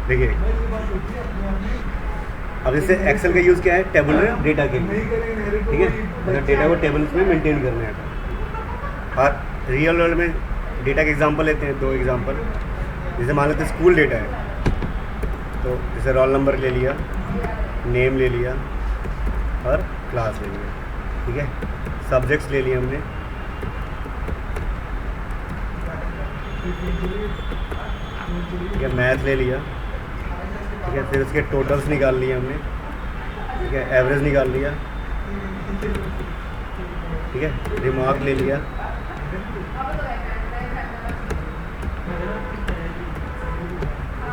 देखिए अब इससे एक्सेल का यूज़ क्या है, टेबुलर डेटा के लिए, ठीक है। अगर डेटा को टेबल्स में मेंटेन करना है। और रियल वर्ल्ड में डेटा के एग्जांपल लेते हैं, 2 एग्जांपल। जैसे मान लेते हैं स्कूल डेटा है, तो जैसे रोल नंबर ले लिया, नेम ले लिया और क्लास ले लिया, ठीक है। सब्जेक्ट्स ले लिए हमने, ठीक है। मैथ ले लिया, ठीक है। फिर उसके टोटल्स निकाल लिए हमने, ठीक है। एवरेज निकाल लिया, ठीक है। रिमार्क ले लिया,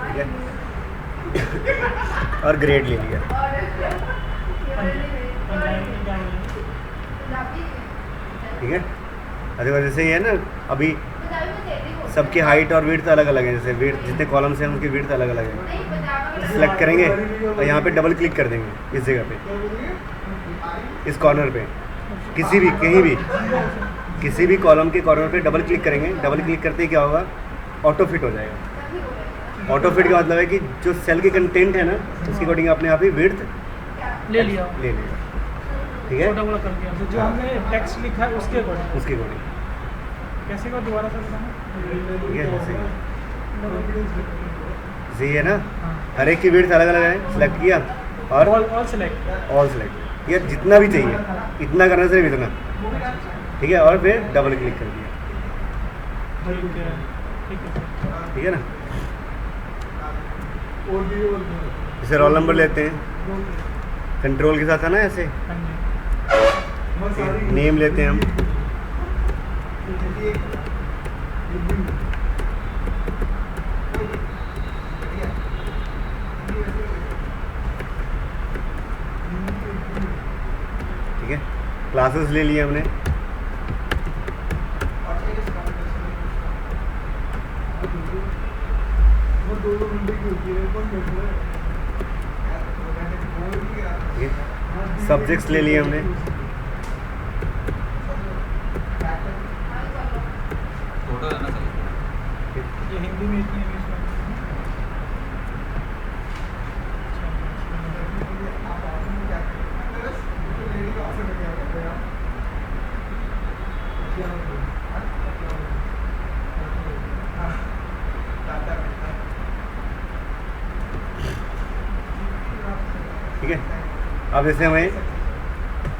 ठीक है। और ग्रेड ले लिया, ठीक है। अरे वजह से ये है ना, अभी सबकी हाइट और विड्थ अलग अलग है। जैसे विड्थ जितने कॉलम्स हैं उनकी विड्थ अलग अलग है। सेलेक्ट करेंगे और यहाँ पे डबल क्लिक कर देंगे इस जगह पे, इस कॉर्नर पे, किसी भी कहीं भी किसी भी कॉलम के कॉर्नर पे डबल क्लिक करेंगे। डबल क्लिक करते ही क्या होगा, ऑटो फिट हो जाएगा। ऑटो फिट का मतलब है कि जो सेल के कंटेंट है ना, उसके अकॉर्डिंग आपने यहाँ पे विड्थ ले लिया, ठीक है। छोटा बड़ा कर दिया। तो जो हमने टेक्स्ट लिखा है उसके अकॉर्डिंग कैसे को दोबारा से बताना, ठीक है। जैसे ये ना, हर एक की विड्थ अलग अलग है। सेलेक्ट किया और ऑल सेलेक्ट, ये जितना भी चाहिए इतना करना, सिर्फ इतना, ठीक है। और फिर डबल क्लिक कर दिया, ठीक है ना। जैसे रोल नंबर लेते हैं, कंट्रोल के साथ है ना ऐसे। नेम लेते हैं हम, ठीक है। क्लासेस ले लिए हमने, सब्जेक्ट्स ले लिए हमने, ये हिंदी में इतनी इंग्लिश में ठीक है। अब जैसे हमें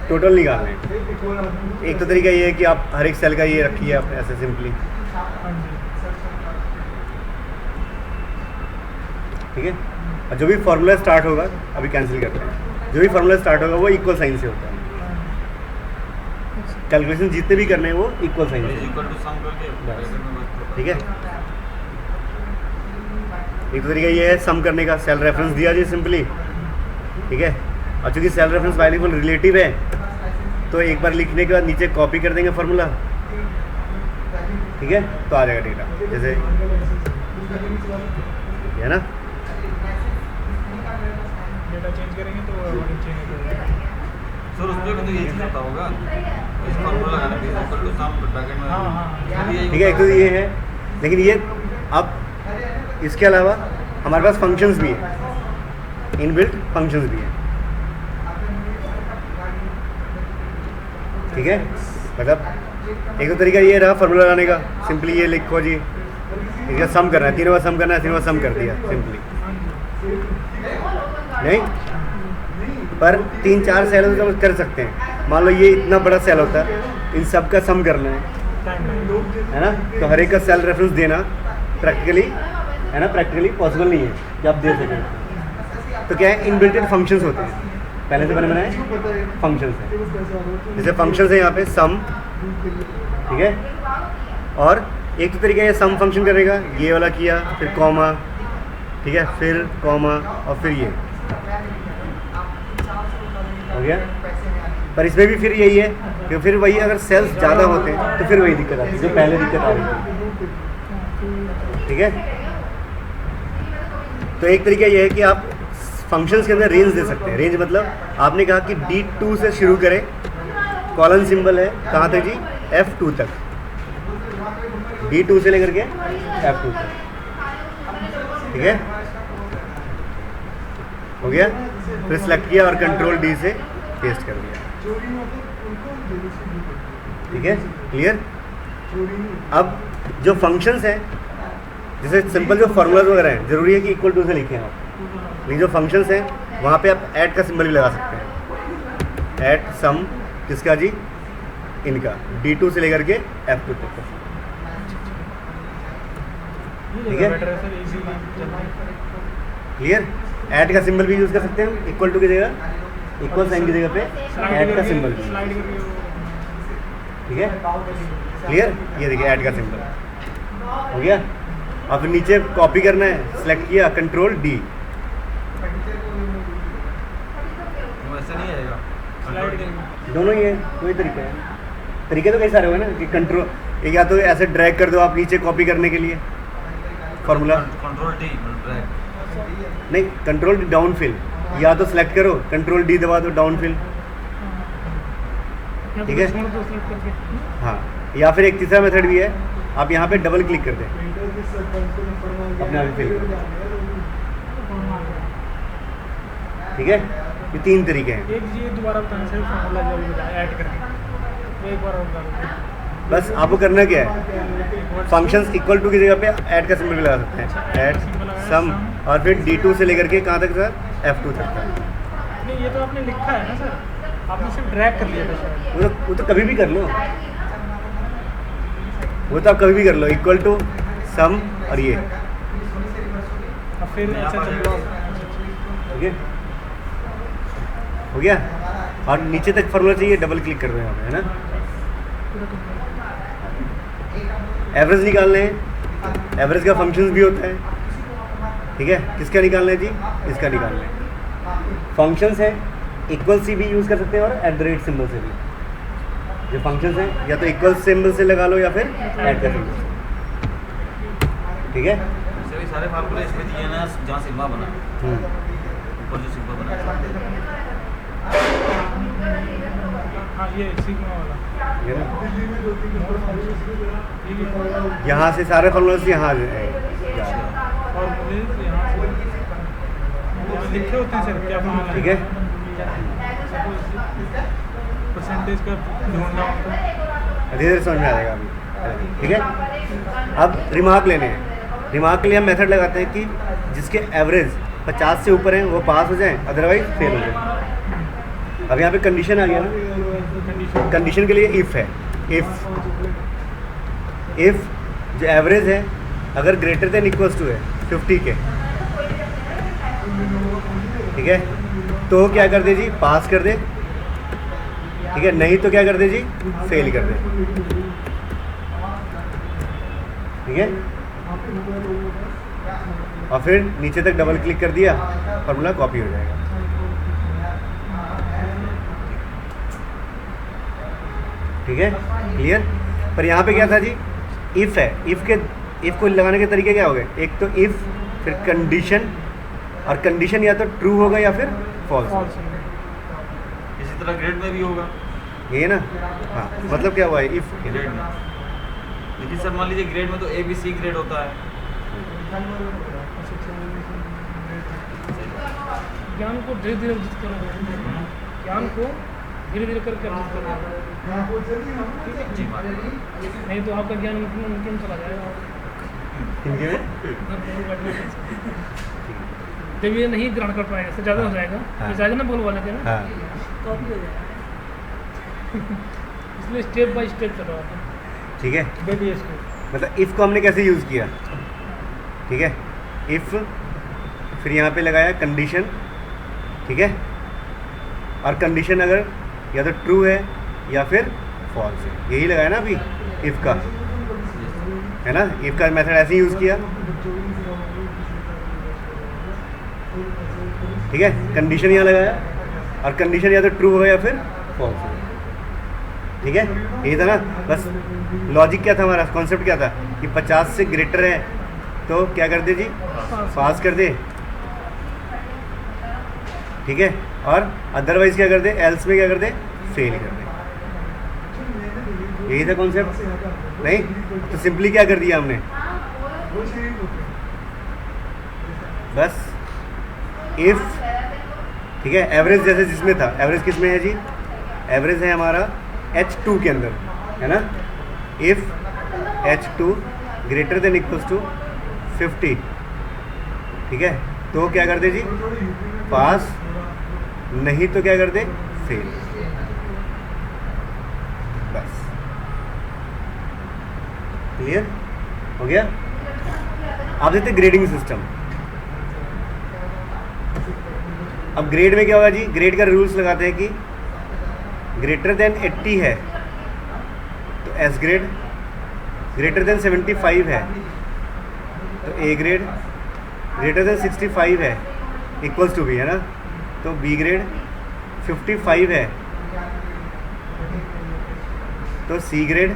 टोटल निकालना है। एक तो तरीका ये है कि आप हर एक सेल का ये रखिए आप ऐसे सिंपली, ठीक है। और जो भी फार्मूला स्टार्ट होगा, अभी कैंसिल करते हैं, जो भी फार्मूला स्टार्ट होगा वो इक्वल साइन से होता है। कैलकुलेशन जितने भी करने हैं वो इक्वल साइन से, ठीक है। एक तो तरीका ये है सम करने का, सेल रेफरेंस दिया जी सिंपली, ठीक है। और चूँकि cell reference by default relative है, तो एक बार लिखने के बाद नीचे कॉपी कर देंगे फार्मूला, ठीक है। तो आ जाएगा डेटा, जैसे है ना। डेटा चेंज करेंगे तो वर्डिंग चेंज हो जाएगा। सर उसमें भी तो यही चीज़ होता होगा, इस फार्मूला लगाने के लिए इक्वल टू सम ब्रैकेट में। हाँ ठीक है। एक तो ये है, लेकिन ये अब इसके अलावा हमारे पास फंक्शंस भी है, इनबिल्ट फंक्शंस भी है, ठीक है। मतलब एक तो तरीका ये रहा फार्मूला लगाने का, सिंपली ये लिखो जी, इसका सम करना है, तीनों बार सम करना है, तीनों बार सम कर दिया सिंपली, नहीं। पर 3-4 सेल तो कर सकते हैं। मान लो ये इतना बड़ा सेल होता है, इन सब का सम करना है ना, तो हर एक का सेल रेफरेंस देना प्रैक्टिकली है ना, प्रैक्टिकली पॉसिबल नहीं है कि आप दे सकें। तो क्या है, इनबिल्टेड फंक्शंस होते हैं, पहले से मैंने बनाए फंक्शंस हैं। जैसे फंक्शंस है यहाँ पे सम, ठीक है। और एक तो तरीका ये सम फंक्शन करेगा, ये वाला किया, फिर कॉमा, ठीक है, फिर कॉमा और फिर ये हो गया। पर इसमें भी फिर यही है कि फिर वही अगर सेल्स ज़्यादा होते हैं तो फिर वही दिक्कत आती है जो पहले दिक्कत आ रही थी, ठीक है। तो एक तरीका ये है कि आप फंक्शंस के अंदर रेंज दे सकते हैं। रेंज मतलब आपने कहा कि D2 से शुरू करें, कॉलन सिंबल है कहाँ तक जी, F2 तक, D2 से लेकर के F2 तक, ठीक है, हो गया। फिर सेलेक्ट किया और कंट्रोल D से पेस्ट कर दिया, ठीक है, क्लियर। अब जो फंक्शंस हैं, जैसे सिंपल जो फार्मूलाज वगैरह हैं, ज़रूरी है कि इक्वल टू से लिखें आप, लेकिन जो फंक्शंस हैं वहाँ पे आप ऐड का सिंबल भी लगा सकते हैं। ऐड सम किसका जी, इनका, D2 से लेकर के F2 तक, ठीक है, क्लियर। ऐड का सिंबल भी यूज़ कर सकते हैं, इक्वल टू की जगह, इक्वल साइन की जगह पे ऐड का सिंबल, ठीक है, क्लियर। ये देखिए ऐड का सिंबल हो गया। और फिर नीचे कॉपी करना है, सेलेक्ट किया, कंट्रोल D, वैसे नहीं आएगा, दोनों ही है, कोई तरीका है। तरीके तो कई सारे हुए ना कि कंट्रोल, या तो ऐसे ड्रैग कर दो आप नीचे कॉपी करने के लिए फार्मूला, कंट्रोल D ड्रैग, नहीं कंट्रोल डाउन फिल, या तो सिलेक्ट करो कंट्रोल D दबा दो डाउन फिल, ठीक है, हाँ। या फिर एक तीसरा मेथड भी है, आप यहाँ पे डबल क्लिक कर दें, अपने आप फिल, ठीक है। ये 3 तरीके हैं। एक जी दोबारा बताना सर, फार्मूला जो भी बताया ऐड करके एक बार और बता दो। बस आपको करना क्या है, फंक्शंस इक्वल टू की जगह पे ऐड का सिंबल भी लगा सकते हैं, ऐड सम, और फिर D2 से लेकर के कहाँ तक सर, F2 तक था। नहीं ये तो आपने लिखा है ना सर, आपने सिर्फ ड्रैग कर लिया था शायद। वो तो कभी भी कर लो, वो तो आप कभी भी कर लो, इक्वल टू सम और ये, अब फिर अच्छा चलो, ठीक है, हो गया। और नीचे तक फार्मूला चाहिए, डबल क्लिक कर दो यहाँ पे, है ना। एवरेज निकालने हैं, एवरेज का फंक्शंस भी होता है, ठीक है। किसका निकालना है जी, इसका निकालना है। फंक्शंस है, इक्वल सी भी यूज़ कर सकते हैं और एट द रेट सिंबल से भी। जो फंक्शंस हैं या तो इक्वल सिंबल से लगा लो या फिर ऐड का सिंबल, ठीक है। वैसे भी सारे फार्मूले इसमें दिए ना, जहाँ सिग्मा बना, ऊपर जो सिग्मा बना, हाँ ये सिग्मा वाला, ये ना, यहाँ से सारे फार्मूले यहाँ और यहाँ लिखे होते हैं सर क्या फार्मूला, ठीक है, परसेंटेज का ढूंढना होता है, धीरे धीरे समझ में आ जाएगा अभी, ठीक है। अब रिमार्क लेने हैं, रिमार्क के लिए हम मेथड लगाते हैं कि जिसके एवरेज 50 से ऊपर हैं वो पास हो जाएं, अदरवाइज फेल हो जाए। अब यहाँ पे कंडीशन आ गया ना, कंडीशन के लिए इफ़ है, इफ़ जो एवरेज है अगर ग्रेटर देन इक्वल्स टू है 50 के, ठीक है, तो क्या कर दे जी, पास कर दे, ठीक है, नहीं तो क्या कर दे जी, फेल कर दे, ठीक है। और फिर नीचे तक डबल क्लिक कर दिया, फार्मूला कॉपी हो जाएगा, ठीक है, क्लियर। पर यहाँ पे क्या था जी, इफ़ है, इफ़ को लगाने के तरीके क्या हो गए, एक तो इफ़, फिर कंडीशन, और कंडीशन या तो ट्रू होगा या फिर फॉल्स। इसी तरह ग्रेड में भी होगा, ये ना, हाँ, मतलब क्या हुआ है इफ़ ग्रेड में। लेकिन सर मान लीजिए ग्रेड में तो ABC ग्रेड होता है, ज्ञान को धीरे धीरे अर्जित करोगे, ज्ञान को धीरे धीरे करके अर्जित करोगे, जी नहीं तो आपका ज्ञान उनके चला जाएगा। हिंदी में जब ये नहीं ग्रहण कर पाएगा तो ज़्यादा हो जाएगा, हाँ। ज़्यादा ना बोल वाले थे ना, हाँ, तो आप हो जाएगा। इसलिए स्टेप बाय स्टेप चलो आप, ठीक है। Baby step. मतलब इफ़ को हमने कैसे यूज़ किया, ठीक है, इफ़, फिर यहाँ पे लगाया कंडीशन, ठीक है, और कंडीशन अगर या तो ट्रू है या फिर फॉल्स है, यही लगाया ना अभी इफ़ का, है ना। इफ़ का मेथड ऐसे ही यूज़ किया, ठीक है, कंडीशन यहाँ लगाया और कंडीशन या तो ट्रू होगा या फिर फॉल्स होगा, ठीक है। यही था ना, बस लॉजिक क्या था हमारा, कॉन्सेप्ट क्या था कि 50 से ग्रेटर है तो क्या कर दे जी, पास कर दे, ठीक है, और अदरवाइज क्या कर दे, एल्स में क्या कर दे, फेल कर दे। यही था कॉन्सेप्ट, नहीं तो सिंपली क्या कर दिया हमने, बस इफ, ठीक है, एवरेज जैसे जिसमें था, एवरेज किस में है जी, एवरेज है हमारा H2 के अंदर, है ना। If H2 greater than equals to 50, ठीक है, तो क्या कर दे जी, पास, नहीं तो क्या कर दे, फेल। बस क्लियर हो गया। आप देखते ग्रेडिंग सिस्टम। अब ग्रेड में क्या होगा जी, ग्रेड का रूल्स लगाते हैं कि ग्रेटर देन 80 है तो एस ग्रेड, ग्रेटर देन 75 है तो ए ग्रेड, ग्रेटर देन 65 है इक्वल्स टू बी, है ना, तो बी ग्रेड, 55 है तो सी ग्रेड,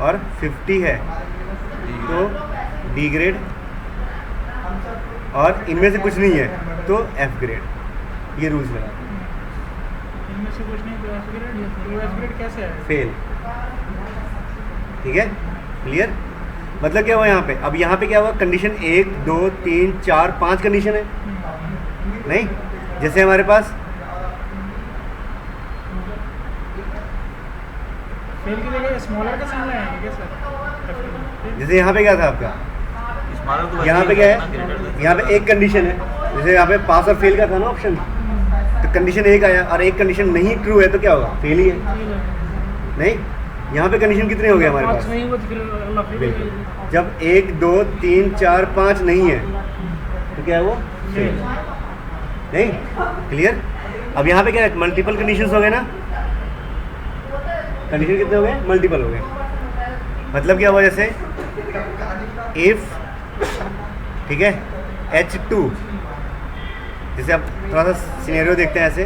और 50 है तो डी ग्रेड, और इनमें से कुछ नहीं है तो एफ ग्रेड। ये रूल्स लगा, इनमें से कुछ नहीं तो एफ ग्रेड, तो एफ ग्रेड कैसे है, फेल। ठीक है, क्लियर। मतलब क्या हुआ यहाँ पे, अब यहाँ पे क्या हुआ, कंडीशन 1 2 3 4 5 कंडीशन है, नहीं, जैसे हमारे पास फेल की जगह स्मॉलर का साइन लगाएंगे क्या सर, जैसे यहाँ पे क्या था आपका, स्मॉलर तो यहाँ पे क्या है, यहाँ पे एक कंडीशन है, जैसे यहाँ पे पास और फेल का था ना ऑप्शन, तो कंडीशन 1 आया और एक कंडीशन नहीं ट्रू है तो क्या होगा, फेल ही है। नहीं, यहाँ पे कंडीशन कितने हो गए हमारे पास, नहीं हुआ तो फिर अल्लाह फेल बिल्कुल। करेगा। जब 1 2 3 4 5 नहीं है तो क्या है वो, फेल। नहीं, क्लियर। अब यहाँ पे क्या है, मल्टीपल कंडीशंस हो गए ना, कंडीशन कितने हो गए, मल्टीपल हो गए। मतलब क्या हुआ, जैसे इफ, ठीक है, H2, जैसे आप थोड़ा सा सिनेरियो देखते हैं ऐसे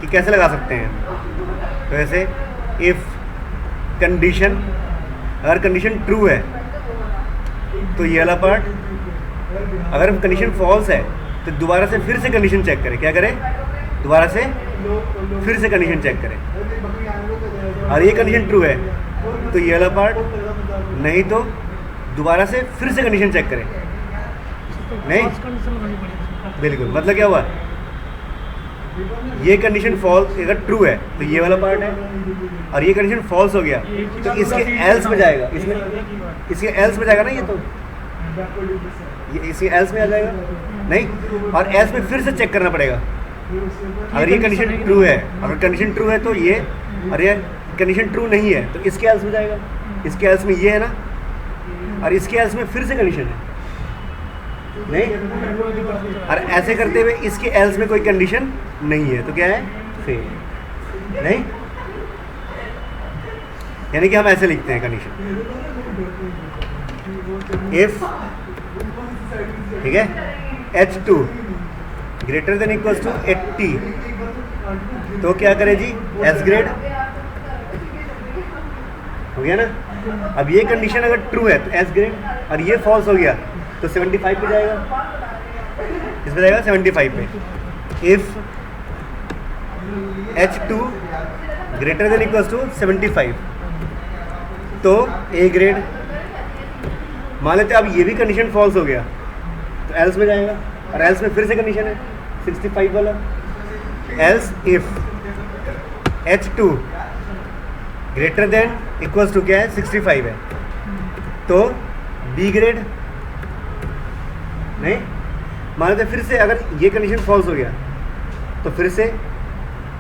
कि कैसे लगा सकते हैं, तो ऐसे इफ कंडीशन, अगर कंडीशन ट्रू है तो ये वाला पार्ट, अगर कंडीशन फॉल्स है तो दोबारा से फिर से कंडीशन चेक करें, क्या करें, दोबारा से फिर से कंडीशन चेक करें, और ये कंडीशन ट्रू है तो ये वाला पार्ट, नहीं तो दोबारा से फिर से कंडीशन चेक करें। नहीं, कंडीशन लगानी पड़ेगी। बिल्कुल। मतलब क्या हुआ, ये कंडीशन फॉल्स अगर ट्रू है तो ये वाला पार्ट है, और ये कंडीशन फॉल्स हो गया तो इसके एल्स में जाएगा, इसमें इसके एल्स में जाएगा ना, ये तो ये इसके एल्स में आ जाएगा, नहीं, और एल्स में फिर से चेक करना पड़ेगा। अगर ये कंडीशन ट्रू है, अगर कंडीशन ट्रू है तो ये, और ये कंडीशन ट्रू नहीं है तो इसके एल्स में जाएगा, इसके एल्स में ये है ना, और इसके एल्स में फिर से कंडीशन है, नहीं, और ऐसे करते हुए इसके एल्स में कोई कंडीशन नहीं है तो क्या है, फेल। नहीं, यानी कि हम ऐसे लिखते हैं कंडीशन, इफ, ठीक है, H2 greater than equals to 80 तो क्या करें जी, एस ग्रेड हो गया ना। अब ये कंडीशन अगर ट्रू है तो एस ग्रेड, और ये फॉल्स हो गया तो 75 पे जाएगा, किस पे जाएगा, 75 पे। If H2 greater than equals to 75 तो ए ग्रेड, मान लेते अब ये भी कंडीशन फॉल्स हो गया तो एल्स में जाएगा, और एल्स में फिर से कंडीशन है 65 वाला, else if H2 greater than equals to क्या है, 65 है तो बी ग्रेड, नहीं, मान लेते फिर से अगर ये कंडीशन फॉल्स हो गया तो फिर से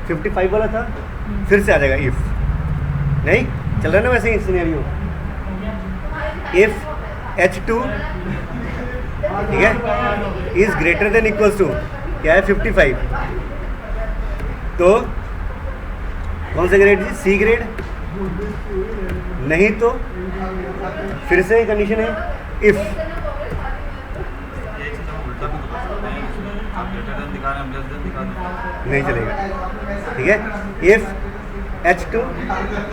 55 वाला था, फिर से आ जाएगा इफ, नहीं, चल रहा है ना वैसे ही सिनेरियो। इफ H2, ठीक है, is greater than equals to क्या है, 55 तो कौन सा ग्रेड जी, सी ग्रेड, नहीं तो फिर से कंडीशन है इफ, एक चीज़ हम उल्टा भी तो कर सकते हैं, आप ग्रेटर देन दिखा रहे हैं, हम लेस देन दिखा दें, नहीं चलेगा। ठीक है, if H2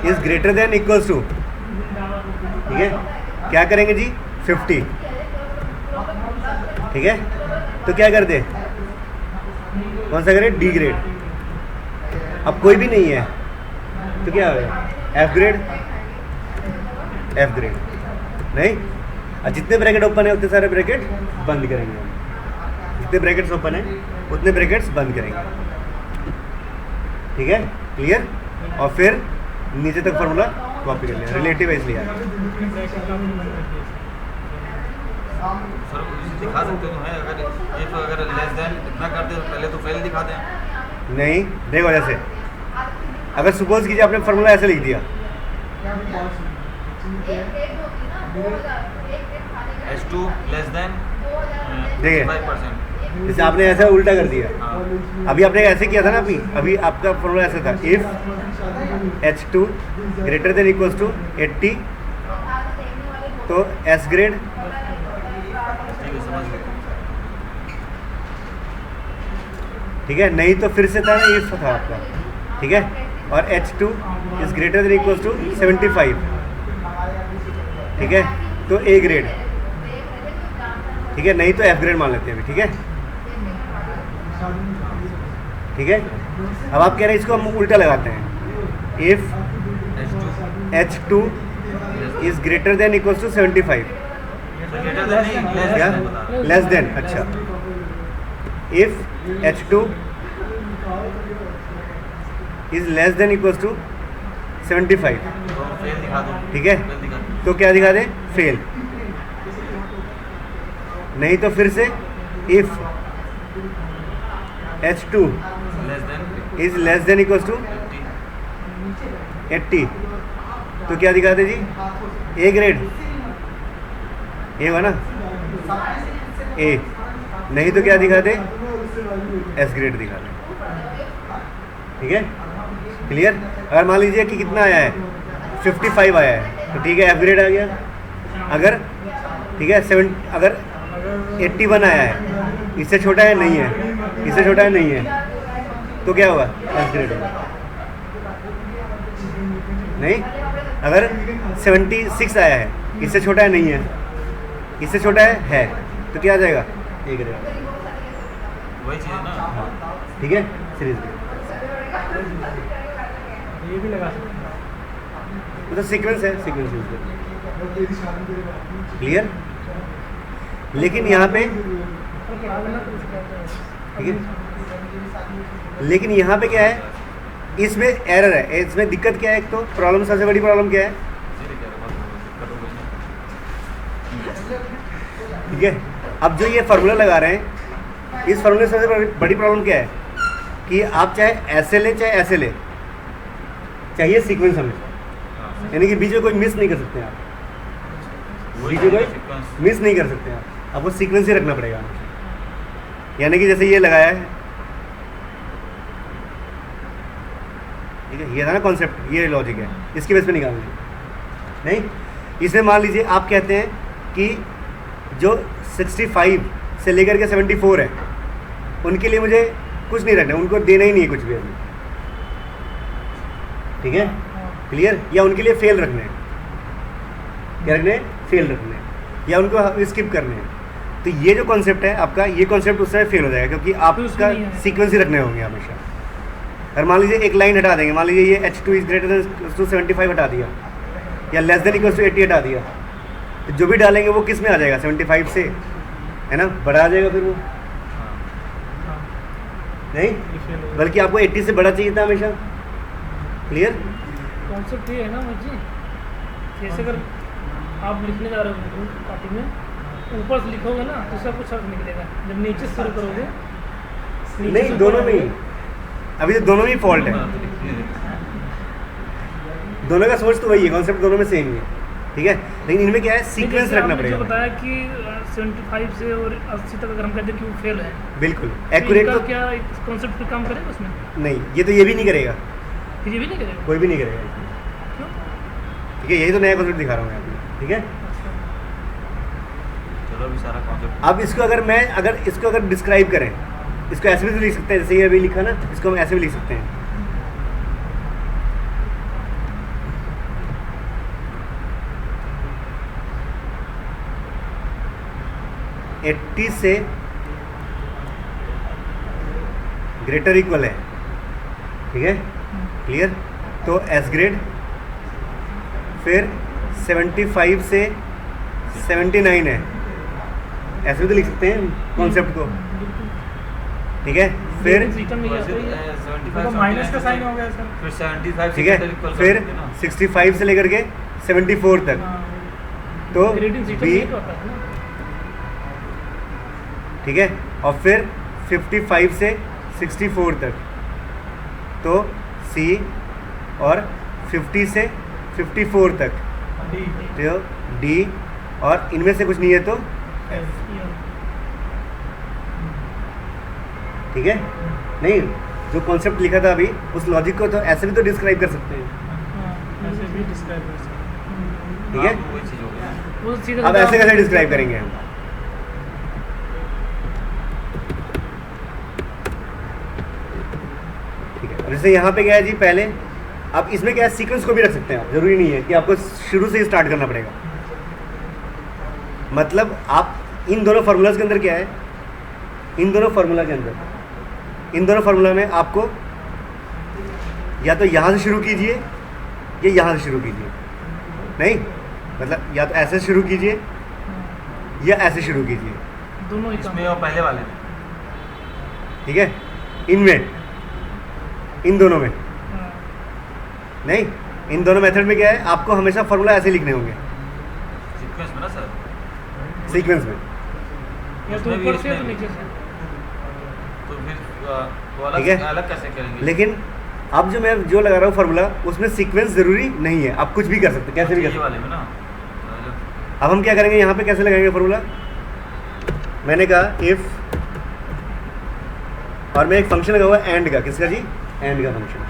is greater than equals to, ठीक है, क्या करेंगे जी, 50, ठीक है, तो क्या कर दे, कौन सा ग्रेड? D grade. अब कोई भी नहीं है तो क्या होगा? F grade. एफ ग्रेड नहीं, और जितने ब्रैकेट ओपन है उतने सारे ब्रैकेट बंद करेंगे हम। जितने ब्रैकेट्स ओपन है उतने ब्रैकेट्स बंद करेंगे। ठीक है, क्लियर? और फिर नीचे तक फॉर्मूला कॉपी कर लिया, रिलेटिव है इसलिए। सर दिखा सकते तो हैं, अगर लेस देन इतना कर दे तो पहले तो फेल दिखा दें। नहीं, देखो जैसे अगर सपोज कीजिए आपने फॉर्मूला ऐसे लिख दिया, H2 लेस देन देखिए 5%। जैसे आपने ऐसा उल्टा कर दिया। हाँ, अभी आपने ऐसे किया था ना, अभी आपका फॉर्मूला ऐसा था, if H2 greater than equals to 80 तो एस ग्रेड। ठीक है, समझ गए। ठीक है, नहीं तो फिर से था ना, इफ था आपका। ठीक है, और H2 is greater than equals to 75। ठीक है, तो ए ग्रेड। ठीक है, नहीं तो एफ ग्रेड मान लेते हैं अभी। ठीक है, ठीक है। अब आप कह रहे हैं इसको हम उल्टा लगाते हैं, if H2 is greater than equals to 75। Greater than नहीं, लेस क्या? देन बता। लेस देन, अच्छा। If H2 is less than equals to 75। तो फेल दिखा दो। ठीक है, फेल दिखा दो। तो क्या दिखा दें? फेल। नहीं तो फिर से if H2 less than is less than equals to 80 तो क्या दिखा दे जी? A grade. ए हुआ ना, ए। नहीं तो क्या दिखा दे? एस ग्रेड दिखा दे। ठीक है, क्लियर? अगर मान लीजिए कि कितना आया है, 55 आया है, तो ठीक है, एफ ग्रेड आ गया। अगर ठीक है 7, अगर 81 आया है, इससे छोटा है नहीं है, इससे छोटा है नहीं है, तो क्या होगा? एफ ग्रेड होगा। नहीं, अगर 76 आया है, इससे छोटा है नहीं है, इससे छोटा है तो क्या आ जाएगा? A grade. वही चीज़ है ना। ठीक है, सीरीज ये भी लगा सकते हैं। मतलब सीक्वेंस है, सीक्वेंस यूज करते हैं। क्लियर? लेकिन यहाँ पे ठीक है, लेकिन यहाँ पे क्या है, इसमें एरर है, इसमें दिक्कत क्या है? एक तो प्रॉब्लम, सबसे बड़ी प्रॉब्लम क्या है? ठीक है, अब जो ये फार्मूला लगा रहे हैं, इस फार्मूले से सबसे बड़ी प्रॉब्लम क्या है कि आप चाहे ऐसे ले चाहे ऐसे ले, चाहिए सीक्वेंस हमें, यानी कि बीच में कोई मिस नहीं कर सकते आप, बीच में कोई मिस नहीं कर सकते आप, आपको सीक्वेंस ही रखना पड़ेगा। यानी कि जैसे ये लगाया है, ठीक है, ये था ना कॉन्सेप्ट, ये लॉजिक है, इसकी बेस पे निकाल लीजिए। नहीं, इसमें मान लीजिए आप कहते हैं कि जो 65 से लेकर के 74 है, उनके लिए मुझे कुछ नहीं रखना, उनको देना ही नहीं है कुछ भी अभी। ठीक है, क्लियर? या उनके लिए फेल रखने हैं, क्या रखने हैं? फेल रखने हैं, या उनको स्किप करने हैं। तो ये जो कॉन्सेप्ट है आपका, ये कॉन्सेप्ट उस समय फेल हो जाएगा, क्योंकि आपका सीक्वेंस ही रखने होंगे हमेशा। और मान लीजिए एक लाइन हटा देंगे, मान लीजिए ये H2 is greater then to 75 हटा दिया, या लेस देन इक्वल टू 80 हटा दिया, तो जो भी डालेंगे वो किस में आ जाएगा? 75 से, है ना, बड़ा आ जाएगा फिर वो। नहीं, बल्कि आपको 80 से बड़ा चाहिए था हमेशा। क्लियर? कॉन्सेप्ट ये है ना मुझे, जैसे अगर आप लिखने जा रहे हो कॉपी में, ऊपर से लिखोगे ना तो सब कुछ अर्थ निकलेगा, जब नीचे से शुरू करोगे नहीं, दोनों में ही, अभी तो दोनों में ही फॉल्ट है, दोनों का सोच तो वही है, कॉन्सेप्ट दोनों में सेम ही है। ठीक है, लेकिन इनमें क्या है, सीक्वेंस रखना पड़ेगा। बताया कि 75 से और 80 तक अगर हम कहते हैं कि वो फेल है, बिल्कुल एक्यूरेट। तो क्या कॉन्सेप्ट पे काम करेगा उसमें? नहीं, ये तो ये भी नहीं करेगा, फिर ये भी नहीं करेगा, कोई भी नहीं करेगा। क्यों? ठीक है, यही तो नया कॉन्सेप्ट दिखा रहा हूँ मैं आपको। ठीक है, चलो अभी सारा कॉन्सेप्ट। अब इसको अगर डिस्क्राइब करें, इसको ऐसे भी तो लिख सकते हैं, जैसे ये अभी लिखा ना, इसको हम ऐसे भी लिख सकते हैं। से ग्रेटर इक्वल है, ठीक है, क्लियर। तो एस ग्रेड, फिर 75 से 79 है, ऐसे भी तो लिख सकते हैं कॉन्सेप्ट को, ठीक है। फिर सिस्टम में क्या होता है? 75 माइनस का साइन हो गया सर। फिर 75 ठीक है, फिर 65 से लेकर के 74 तक, तो ग्रेडिंग सिस्टम बी, ये तो होता है ना। ठीक है, और फिर 55 से 64 तक, तो सी, और 50 से 54 तक, तो डी, और इनमें से कुछ नहीं है तो, ठीक है। नहीं, जो कॉन्सेप्ट लिखा था अभी, उस लॉजिक को तो ऐसे भी तो डिस्क्राइब कर सकते हैं, ऐसे भी डिस्क्राइब कर सकते हैं। ठीक है। वही चीज हो गई। वो सीधा अब ऐसे कैसे डिस्क्राइब करेंगे हम? ठीक है, जैसे यहाँ पे क्या है जी, पहले अब इसमें क्या है, सीक्वेंस को भी रख सकते हैं आप, जरूरी नहीं है कि आपको शुरू से ही स्टार्ट करना पड़ेगा। मतलब आप इन दोनों फार्मूलाज के अंदर क्या है, इन दोनों फार्मूला के अंदर, इन दोनों फार्मूला में आपको या तो यहाँ से शुरू कीजिए या यहाँ से शुरू कीजिए, नहीं मतलब या तो ऐसे शुरू कीजिए या ऐसे शुरू कीजिए, दोनों ही इसमें और पहले वाले में। ठीक है। इनमें, इन दोनों में हाँ। नहीं, इन दोनों मेथड में क्या है, आपको हमेशा फार्मूला ऐसे लिखने होंगे सीक्वेंस में ना सर, सीक्वेंस में, या तो उसमें भी ऊपर से या तो इसमें नीचे से। तो फिर वो ठीक है। अलग अलग कैसे करेंगे? लेकिन अब जो मैं जो लगा रहा हूँ फार्मूला, उसमें सीक्वेंस जरूरी नहीं है, आप कुछ भी कर सकते हैं, कैसे भी कर ये सकते वाले में ना हैं। अब हम क्या करेंगे, यहाँ पे कैसे लगाएंगे फार्मूला, मैंने कहा इफ, और मैं एक फंक्शन लगा हुआ है एंड का, किसका जी, एंड का function,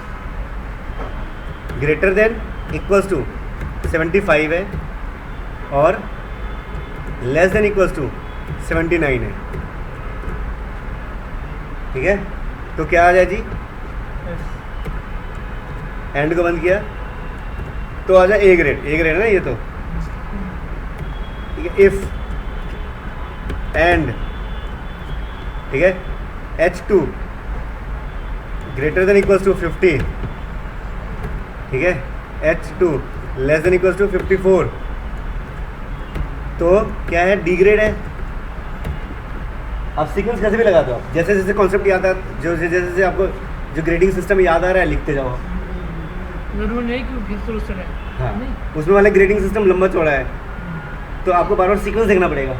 greater than equals to 75 है और लेस देन इक्वल्स टू 79 है, ठीक है। तो क्या आ जाए जी, एंड को बंद किया तो आ जाए ए ग्रेड, ए ग्रेड है ना ये तो, ठीक है। इफ एंड, ठीक है, H2 greater than equals to 50, ठीक है, H2 less than equals to 54, तो क्या है, डी ग्रेड है। अब सीक्वेंस कैसे भी लगा दो आप, जैसे जैसे कॉन्सेप्ट याद आ, जो जैसे जैसे आपको जो ग्रेडिंग सिस्टम याद आ रहा है, लिखते जाओ। जरूरी नहीं कि फिर शुरू से रहे। हाँ, नहीं। उसमें वाले ग्रेडिंग सिस्टम लंबा चौड़ा है, तो आपको बार बार सीक्वेंस देखना पड़ेगा।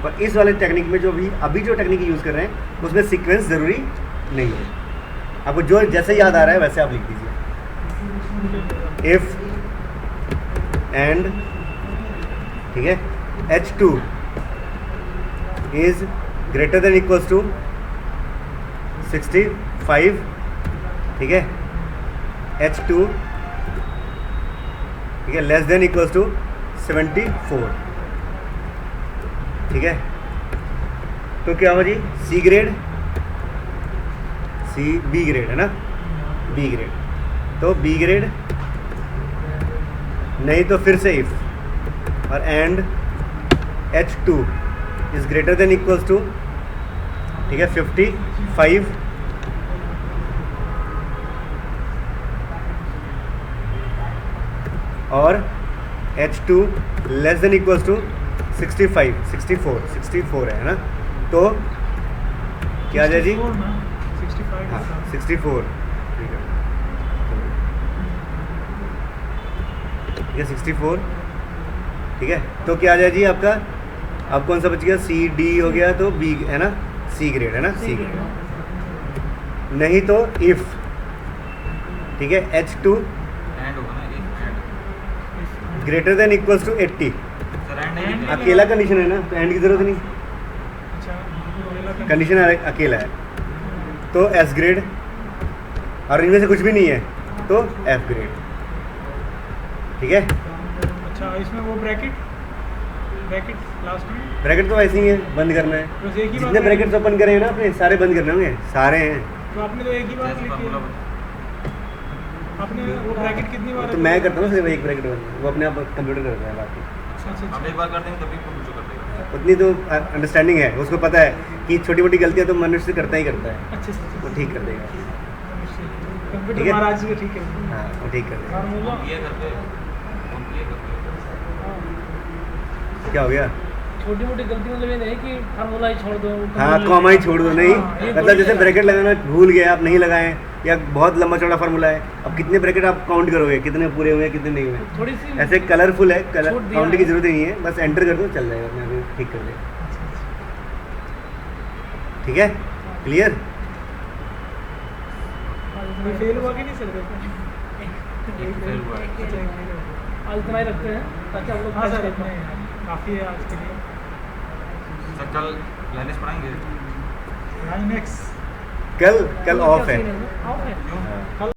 पर इस वाले टेक्निक में जो भी अभी जो टेक्निक यूज़ कर रहे हैं, उसमें सीक्वेंस ज़रूरी नहीं है, आपको जो जैसे याद आ रहा है वैसे आप लिख दीजिए। इफ एंड, ठीक है, H2 is greater than equals to 65, ठीक है, H2, ठीक है, लेस देन इक्वल्स टू 74, ठीक है। तो क्या हो जी, C grade, C B grade है ना, बी ग्रेड, तो बी ग्रेड, नहीं तो फिर से इफ, और and H2 is greater than equals to, ठीक है, 55, और H2 less than equals to 64 है ना, तो क्या आ जाए जी, 65 हाँ 64, ठीक है, ये 64, ठीक है। तो क्या आ जाए जी आपका, अब कौन सा बच गया, सी डी हो गया, तो बी है ना, सी ग्रेड है ना, सी ग्रेड, नहीं तो इफ, ठीक है, H2 एंड होगा ना, and greater than equals to 80, sir and नहीं है। अकेला कंडीशन है ना, तो एंड की जरूरत नहीं, अच्छा, कंडीशन अकेला है, तो एस ग्रेड, और इनमें से कुछ भी नहीं है तो एफ ग्रेड, ठीक है। अच्छा, इसमें वो ब्रैकेट लास्ट में, ब्रैकेट तो वैसे ही है, बंद करना है, बस एक ही जितने बात ब्रैकेट्स ओपन करे हैं ना अपने, सारे बंद करने होंगे, सारे हैं। तो आपने तो एक ही बार जैसे लिखी फार्मूला है। आपने वो ब्रैकेट कितनी बार तो मैं करता हूँ सिर्फ एक ब्रैकेट बंद, वो अपने आप कंप्यूटर करता है बाकी। अच्छा, अच्छा, हम अच्छा। एक बार कर देंगे तभी कंप्यूटर कर देगा। उतनी तो अंडरस्टैंडिंग है, उसको पता है कि छोटी मोटी गलतियाँ तो मनुष्य करता ही करता है, अच्छे से वो ठीक कर देगा। ठीक कंप्यूटर है। महाराज जी को ठीक है हाँ वो ठीक कर देगा। फार्मूला ये घर पे फोन किए घर पे क्या हो गया? छोटी मोटी गलती मतलब ये नहीं कि फार्मूला ही छोड़ दो हाँ कॉमा ही छोड़ दो, नहीं हाँ, ये मतलब थोड़ी जैसे है। ब्रैकेट लगाना भूल गए आप, नहीं लगाए, या बहुत लंबा चौड़ा फार्मूला है, अब कितने ब्रैकेट आप काउंट करोगे, कितने पूरे हुए कितने नहीं हुए? थोड़ी सी ऐसे कलरफुल है, कलर छूट दिया काउंट की है। जरूरत ही नहीं है, बस एंटर कर दो चल जाएगा अपने आप ही, ठीक कर देगा। ठीक है, क्लियर? फेल हुआ कि नहीं सर एक फेल हुआ है। आज इतना ही रखते हैं ताकि आप लोग हाँ सर catch कर इतने पाएं। काफ़ी है आज के लिए। सर कल लाइनेस पढ़ाएंगे? 9x कल ऑफ है। ऑफ है क्यों? हाँ। कल